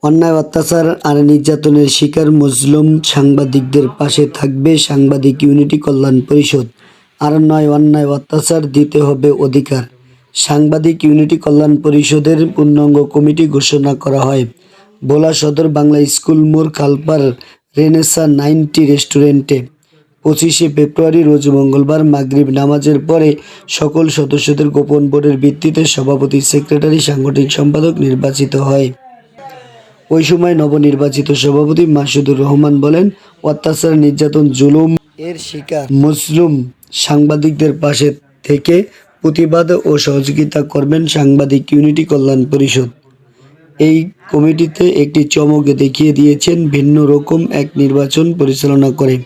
অন্যায়, অত্যাচার আর নির্যাতনের শিকার মজলুম সাংবাদিকদের পাশে থাকবে সাংবাদিক ইউনিটি কল্যাণ পরিষদ। আর নয় অন্যায় অত্যাচার, দিতে হবে অধিকার। সাংবাদিক ইউনিটি কল্যাণ পরিষদের পূর্ণাঙ্গ কমিটি ঘোষণা করা হয় ভোলা সদর বাংলা স্কুল মোড়, খালপাড়, রেনেসা 90 রেস্টুরেন্টে 25শে ফেব্রুয়ারি রোজ মঙ্গলবার মাগরিব নামাজের পরে সকল সদস্যদের গোপন ভোটের ভিত্তিতে সভাপতি, সেক্রেটারি, সাংগঠনিক সম্পাদক নির্বাচিত হয়। ওই সময় নবনির্বাচিত সভাপতি মাসুদুর রহমান বলেন, অত্যাচার, নির্যাতন, জুলুম এর শিকার মজলুম সাংবাদিকদের পাশে থেকে প্রতিবাদ ও সহযোগিতা করবেন সাংবাদিক ইউনিটি কল্যাণ পরিষদ। এই কমিটিতে একটি চমক দেখিয়ে দিয়েছেন ভিন্ন রকম এক নির্বাচন পরিচালনা করে।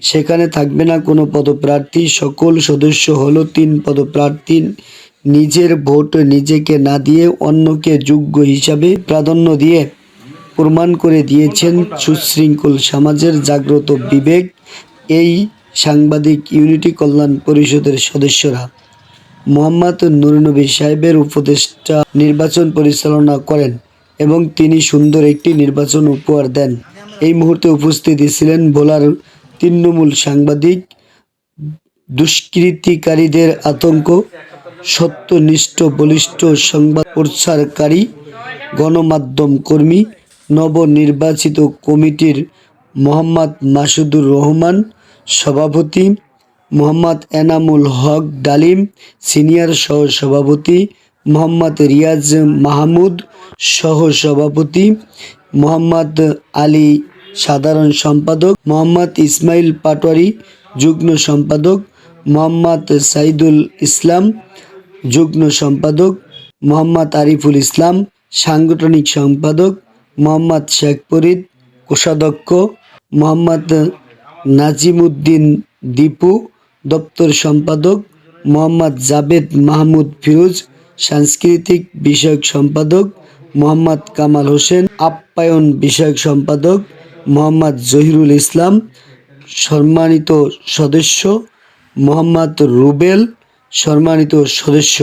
সেখানে থাকবে না কোনো পদপ্রার্থী, সকল সদস্য হলো 3 পদপ্রার্থী। নিজের ভোট নিজেকে না দিয়ে অন্যকে যোগ্য হিসাবে প্রাধান্য দিয়ে প্রমাণ করে দিয়েছেন সুশৃঙ্খল সমাজের জাগ্রত বিবেক এই সাংবাদিক ইউনিটি কল্যাণ পরিষদের সদস্যরা। মোহাম্মদ নুরনবী সাহেবের উপদেষ্টা নির্বাচন পরিচালনা করেন এবং তিনি সুন্দর একটি নির্বাচন উপহার দেন। এই মুহূর্তে উপস্থিত ছিলেন ভোলার তৃণমূল সাংবাদিক, দুষ্কৃতিকারীদের আতঙ্ক, সত্যনিষ্ঠ বলিষ্ঠ সংবাদ প্রচারকারী, গণমাধ্যম কর্মী, নবনির্বাচিত কমিটির মোহাম্মদ মাসুদুর রহমান সভাপতি, মোহাম্মদ এনামুল হক ডালিম সিনিয়র সহ-সভাপতি, মোহাম্মদ রিয়াজ মাহমুদ সহ-সভাপতি, মোহাম্মদ আলী সাধারণ সম্পাদক, মোহাম্মদ ইসমাইল পাটোয়ারি যুগ্ম সম্পাদক, মোহাম্মদ সাইদুল ইসলাম যুগ্ম সম্পাদক, মোহাম্মদ আরিফুল ইসলাম সাংগঠনিক সম্পাদক, মোহাম্মদ শেখ ফরিদ কোষাধ্যক্ষ, মোহাম্মদ নাজিমুদ্দিন দীপু দপ্তর সম্পাদক, মোহাম্মদ জাবেদ মাহমুদ ফিরোজ সাংস্কৃতিক বিষয়ক সম্পাদক, মোহাম্মদ কামাল হোসেন আপ্যায়ন বিষয়ক সম্পাদক, মোহাম্মদ জহিরুল ইসলাম সম্মানিত সদস্য, মোহাম্মদ রুবেল সম্মানিত সদস্য।